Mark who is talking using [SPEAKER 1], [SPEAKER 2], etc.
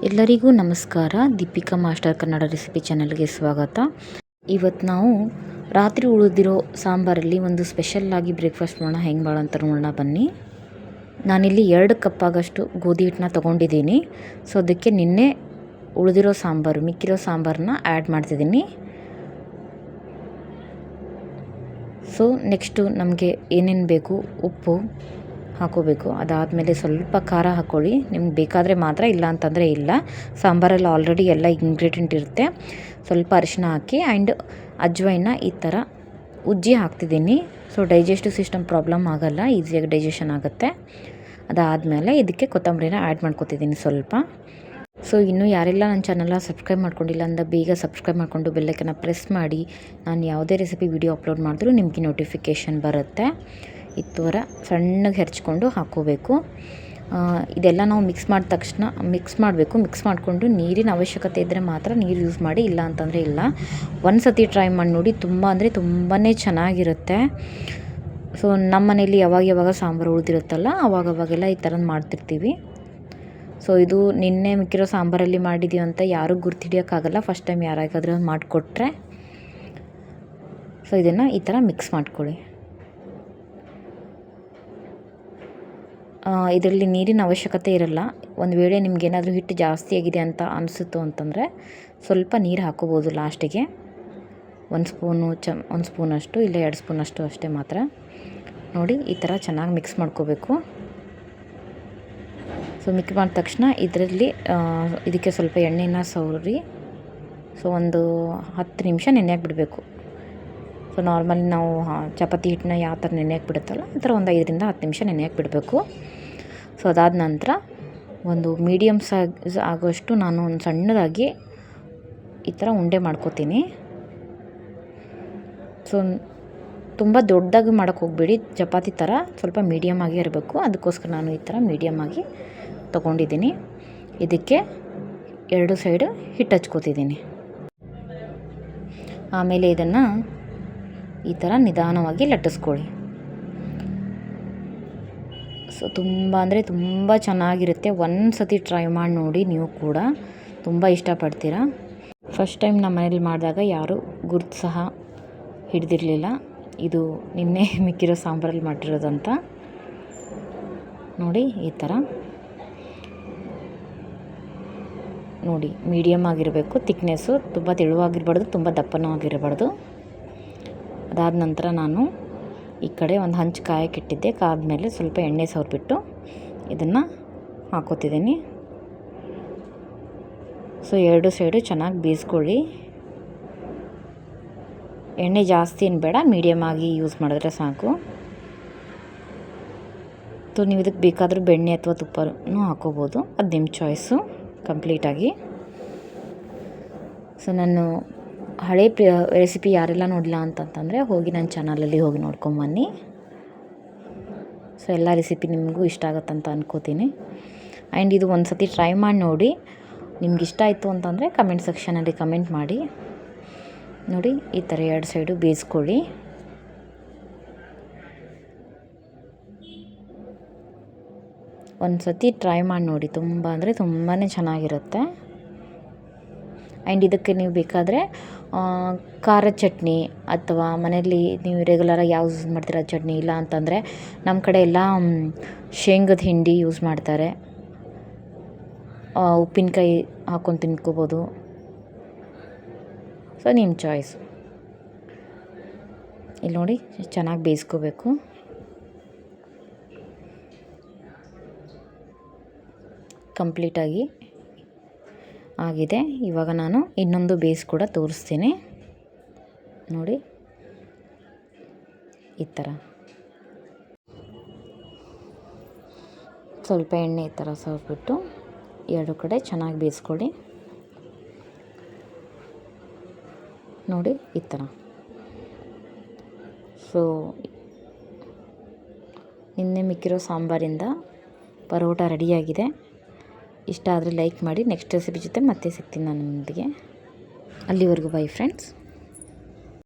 [SPEAKER 1] ಎಲ್ಲರಿಗೂ ನಮಸ್ಕಾರ. Deepika master Kannada recipe ಚಾನಲ್ಗೆ ಸ್ವಾಗತ. ಇವತ್ತು ನಾವು ರಾತ್ರಿ ಉಳಿದಿರೋ ಸಾಂಬಾರಲ್ಲಿ ಒಂದು ಸ್ಪೆಷಲ್ಲಾಗಿ ಬ್ರೇಕ್ಫಾಸ್ಟ್ ಮಾಡೋಣ. ಹೆಂಗೆ ಮಾಡೋಣ ಅಂತ ನೋಡೋಣ ಬನ್ನಿ. ನಾನಿಲ್ಲಿ 2 ಕಪ್ ಆಗಷ್ಟು ಗೋಧಿ ಹಿಟ್ಟನ್ನ ತೊಗೊಂಡಿದ್ದೀನಿ. ಸೊ ಅದಕ್ಕೆ ನಿನ್ನೆ ಉಳಿದಿರೋ ಸಾಂಬಾರು, ಮಿಕ್ಕಿರೋ ಸಾಂಬಾರನ್ನ ಆ್ಯಡ್ ಮಾಡ್ತಿದ್ದೀನಿ. ಸೊ ನೆಕ್ಸ್ಟು ನಮಗೆ ಏನೇನು ಬೇಕು, ಉಪ್ಪು ಹಾಕೋಬೇಕು. ಅದಾದಮೇಲೆ ಸ್ವಲ್ಪ ಖಾರ ಹಾಕ್ಕೊಳ್ಳಿ, ನಿಮ್ಗೆ ಬೇಕಾದರೆ ಮಾತ್ರ, ಇಲ್ಲ ಅಂತಂದರೆ ಇಲ್ಲ. ಸಾಂಬಾರಲ್ಲಿ ಆಲ್ರೆಡಿ ಎಲ್ಲ ಇಂಗ್ರೀಡಿಯೆಂಟ್ ಇರುತ್ತೆ. ಸ್ವಲ್ಪ ಅರಿಶಿನ ಹಾಕಿ ಆ್ಯಂಡ್ ಅಜ್ವೈನ ಈ ಥರ ಉಜ್ಜಿ ಹಾಕ್ತಿದ್ದೀನಿ. ಸೊ ಡೈಜೆಸ್ಟಿವ್ ಸಿಸ್ಟಮ್ ಪ್ರಾಬ್ಲಮ್ ಆಗೋಲ್ಲ, ಈಸಿಯಾಗಿ ಡೈಜೆಷನ್ ಆಗುತ್ತೆ. ಅದಾದಮೇಲೆ ಇದಕ್ಕೆ ಕೊತ್ತಂಬರಿನ ಆ್ಯಡ್ ಮಾಡ್ಕೊತಿದ್ದೀನಿ ಸ್ವಲ್ಪ. ಸೊ ಇನ್ನೂ ಯಾರೆಲ್ಲ ನನ್ನ ಚಾನಲ್ನ ಸಬ್ಸ್ಕ್ರೈಬ್ ಮಾಡ್ಕೊಂಡಿಲ್ಲ ಅಂದ ಬೇಗ ಸಬ್ಸ್ಕ್ರೈಬ್ ಮಾಡಿಕೊಂಡು ಬೆಲ್ಲೈಕನ್ನ ಪ್ರೆಸ್ ಮಾಡಿ. ನಾನು ಯಾವುದೇ ರೆಸಿಪಿ ವಿಡಿಯೋ ಅಪ್ಲೋಡ್ ಮಾಡಿದ್ರೂ ನಿಮಗೆ ನೋಟಿಫಿಕೇಷನ್ ಬರುತ್ತೆ. ಈ ಥರ ಸಣ್ಣಗೆ ಹೆರ್ಚ್ಕೊಂಡು ಹಾಕ್ಕೋಬೇಕು. ಇದೆಲ್ಲ ನಾವು ಮಿಕ್ಸ್ ಮಾಡಬೇಕು. ಮಿಕ್ಸ್ ಮಾಡಿಕೊಂಡು ನೀರಿನ ಅವಶ್ಯಕತೆ ಇದ್ದರೆ ಮಾತ್ರ ನೀರು ಯೂಸ್ ಮಾಡಿ, ಇಲ್ಲ ಅಂತಂದರೆ ಇಲ್ಲ. ಒಂದು ಸತಿ ಟ್ರೈ ಮಾಡಿ ನೋಡಿ, ತುಂಬ ಅಂದರೆ ತುಂಬಾ ಚೆನ್ನಾಗಿರುತ್ತೆ. ಸೊ ನಮ್ಮ ಮನೇಲಿ ಯಾವಾಗ ಸಾಂಬಾರು ಉಳಿದಿರುತ್ತಲ್ಲ ಅವಾಗೆಲ್ಲ ಈ ಥರ ಮಾಡ್ತಿರ್ತೀವಿ. ಸೊ ಇದು ನಿನ್ನೆ ಮಿಕ್ಕಿರೋ ಸಾಂಬಾರಲ್ಲಿ ಮಾಡಿದ್ದೀವಿ ಅಂತ ಯಾರೂ ಗುರ್ತಿಡಿಯೋಕ್ಕಾಗಲ್ಲ, ಫಸ್ಟ್ ಟೈಮ್ ಯಾರಾಗಾದರೂ ಮಾಡಿಕೊಟ್ರೆ. ಸೊ ಇದನ್ನು ಈ ಥರ ಮಿಕ್ಸ್ ಮಾಡ್ಕೊಳ್ಳಿ. ಇದರಲ್ಲಿ ನೀರಿನ ಅವಶ್ಯಕತೆ ಇರಲ್ಲ. ಒಂದು ವೇಳೆ ನಿಮಗೇನಾದರೂ ಹಿಟ್ಟು ಜಾಸ್ತಿ ಆಗಿದೆ ಅಂತ ಅನಿಸುತ್ತೋ ಅಂತಂದರೆ ಸ್ವಲ್ಪ ನೀರು ಹಾಕೋಬೋದು ಲಾಸ್ಟಿಗೆ. 1 ಸ್ಪೂನಷ್ಟು ಇಲ್ಲ 2 ಸ್ಪೂನಷ್ಟು ಅಷ್ಟೇ ಮಾತ್ರ. ನೋಡಿ ಈ ಥರ ಚೆನ್ನಾಗಿ ಮಿಕ್ಸ್ ಮಾಡ್ಕೋಬೇಕು. ಸೊ ಮಿಕ್ಸ್ ಮಾಡಿದ ತಕ್ಷಣ ಇದಕ್ಕೆ ಸ್ವಲ್ಪ ಎಣ್ಣೆನ ಸವರಿ. ಸೊ ಒಂದು 10 ನಿಮಿಷ ನೆನೆಯಕ್ಕೆ ಬಿಡಬೇಕು. ಸೊ ನಾರ್ಮಲಿ ನಾವು ಚಪಾತಿ ಹಿಟ್ಟನ್ನ ಯಾವ ಥರ ನೆನೆಯಕ್ಕೆ ಬಿಡುತ್ತಲ್ಲ ಆ ಥರ ಒಂದು 5ರಿಂದ 10 ನಿಮಿಷ ನೆನೆಯಕ್ಕೆ ಬಿಡಬೇಕು. ಸೊ ಅದಾದ ನಂತರ ಒಂದು ಮೀಡಿಯಮ್ ಸೈಜ್ ಆಗೋಷ್ಟು ನಾನು ಒಂದು ಸಣ್ಣದಾಗಿ ಈ ಥರ ಉಂಡೆ ಮಾಡ್ಕೋತೀನಿ. ಸೊ ತುಂಬ ದೊಡ್ಡದಾಗಿ ಮಾಡೋಕ್ಕೆ ಹೋಗಬೇಡಿ, ಚಪಾತಿ ಥರ ಸ್ವಲ್ಪ ಮೀಡಿಯಮ್ ಆಗಿ ಇರಬೇಕು. ಅದಕ್ಕೋಸ್ಕರ ನಾನು ಈ ಥರ ಮೀಡಿಯಮ್ ಆಗಿ ತೊಗೊಂಡಿದ್ದೀನಿ. ಇದಕ್ಕೆ 2 ಸೈಡು ಹಿಟ್ಟು ಹಚ್ಕೋತಿದ್ದೀನಿ. ಆಮೇಲೆ ಇದನ್ನು ಈ ಥರ ನಿಧಾನವಾಗಿ ಲಟ್ಟಿಸ್ಕೊಳ್ಳಿ. ಸೊ ತುಂಬ ಅಂದರೆ ತುಂಬ ಚೆನ್ನಾಗಿರುತ್ತೆ. ಒಂದು ಸತಿ ಟ್ರೈ ಮಾಡಿ ನೋಡಿ, ನೀವು ಕೂಡ ತುಂಬ ಇಷ್ಟಪಡ್ತೀರಾ. ಫಸ್ಟ್ ಟೈಮ್ ನಮ್ಮ ಮನೇಲಿ ಮಾಡಿದಾಗ ಯಾರೂ ಗುರ್ತು ಸಹ ಹಿಡಿದಿರಲಿಲ್ಲ, ಇದು ನಿನ್ನೆ ಮಿಕ್ಕಿರೋ ಸಾಂಬಾರಲ್ಲಿ ಮಾಡಿರೋದಂತ. ನೋಡಿ ಈ ಥರ ನೋಡಿ, ಮೀಡಿಯಮ್ ಆಗಿರಬೇಕು ತಿಕ್ನೆಸ್ಸು, ತುಂಬ ತೆಳುವಾಗಿರಬಾರ್ದು, ತುಂಬ ದಪ್ಪನೂ ಆಗಿರಬಾರ್ದು. ಅದಾದ ನಂತರ ನಾನು ಈ ಕಡೆ ಒಂದು ಹಂಚು ಕಾಯಕ್ಕಿಟ್ಟಿದ್ದೆ. ಕಾದ್ಮೇಲೆ ಸ್ವಲ್ಪ ಎಣ್ಣೆ ಸವರ್ಬಿಟ್ಟು ಇದನ್ನು ಹಾಕೋತಿದ್ದೀನಿ. ಸೊ 2 ಸೈಡು ಚೆನ್ನಾಗಿ ಬೇಯಿಸ್ಕೊಳ್ಳಿ. ಎಣ್ಣೆ ಜಾಸ್ತಿ ಏನು ಬೇಡ, ಮೀಡಿಯಮ್ ಆಗಿ ಯೂಸ್ ಮಾಡಿದ್ರೆ ಸಾಕು. ಸೊ ನೀವು ಇದಕ್ಕೆ ಬೇಕಾದರೂ ಬೆಣ್ಣೆ ಅಥವಾ ತುಪ್ಪನೂ ಹಾಕೋಬೋದು, ಅದು ನಿಮ್ಮ ಚಾಯ್ಸು ಕಂಪ್ಲೀಟಾಗಿ. ಸೊ ನಾನು ಹಳೆ ರೆಸಿಪಿ ಯಾರೆಲ್ಲ ನೋಡಿಲ್ಲ ಅಂತಂತಂದರೆ ಹೋಗಿ ನನ್ನ ಚಾನಲಲ್ಲಿ ಹೋಗಿ ನೋಡ್ಕೊಂಬನ್ನಿ. ಸೊ ಎಲ್ಲ ರೆಸಿಪಿ ನಿಮಗೂ ಇಷ್ಟ ಆಗುತ್ತಂತ ಅನ್ಕೋತೀನಿ. ಆ್ಯಂಡ್ ಇದು ಒಂದು ಸತಿ ಟ್ರೈ ಮಾಡಿ ನೋಡಿ. ನಿಮ್ಗೆ ಇಷ್ಟ ಆಯಿತು ಅಂತಂದರೆ ಕಮೆಂಟ್ ಸೆಕ್ಷನಲ್ಲಿ ಕಮೆಂಟ್ ಮಾಡಿ. ನೋಡಿ ಈ ಥರ 2 ಸೈಡು ಬೇಯಿಸ್ಕೊಳ್ಳಿ. ಒಂದು ಸತಿ ಟ್ರೈ ಮಾಡಿ ನೋಡಿ, ತುಂಬ ಅಂದರೆ ತುಂಬಾ ಚೆನ್ನಾಗಿರುತ್ತೆ. ಆ್ಯಂಡ್ ಇದಕ್ಕೆ ನೀವು ಬೇಕಾದರೆ ಖಾರದ ಚಟ್ನಿ ಅಥವಾ ಮನೆಯಲ್ಲಿ ನೀವು ರೆಗ್ಯುಲರಾಗಿ ಯಾವ್ದು ಯೂಸ್ ಮಾಡ್ತೀರ ಚಟ್ನಿ, ಇಲ್ಲ ಅಂತಂದರೆ ನಮ್ಮ ಕಡೆ ಎಲ್ಲ ಶೇಂಗದ ಹಿಂಡಿ ಯೂಸ್ ಮಾಡ್ತಾರೆ. ಉಪ್ಪಿನಕಾಯಿ ಹಾಕ್ಕೊಂಡು ತಿನ್ಕೋಬೋದು. ಸೊ ನಿಮ್ಮ ಚಾಯ್ಸ್. ಇಲ್ಲಿ ನೋಡಿ ಚೆನ್ನಾಗಿ ಬೇಯಿಸ್ಕೋಬೇಕು. ಕಂಪ್ಲೀಟಾಗಿ ಆಗಿದೆ. ಇವಾಗ ನಾನು ಇನ್ನೊಂದು ಬೇಸ್ ಕೂಡ ತೋರಿಸ್ತೀನಿ. ನೋಡಿ ಈ ಥರ ಸ್ವಲ್ಪ ಎಣ್ಣೆ ಈ ಥರ ಸವರ್ಬಿಟ್ಟು 2 ಕಡೆ ಚೆನ್ನಾಗಿ ಬೇಯಿಸ್ಕೊಳ್ಳಿ. ನೋಡಿ ಈ ಥರ. ಸೊ ನಿನ್ನೆ ಮಿಕ್ಕಿರೋ ಸಾಂಬಾರಿಂದ ಪರೋಟ ರೆಡಿಯಾಗಿದೆ. ಇಷ್ಟ ಆದರೆ ಲೈಕ್ ಮಾಡಿ. ನೆಕ್ಸ್ಟ್ ರೆಸಿಪಿ ಜೊತೆ ಮತ್ತೆ ಸಿಗ್ತೀನಿ ನಾನು ನಿಮ್ಮೊಂದಿಗೆ. ಅಲ್ಲಿವರೆಗೂ ಬೈ ಫ್ರೆಂಡ್ಸ್.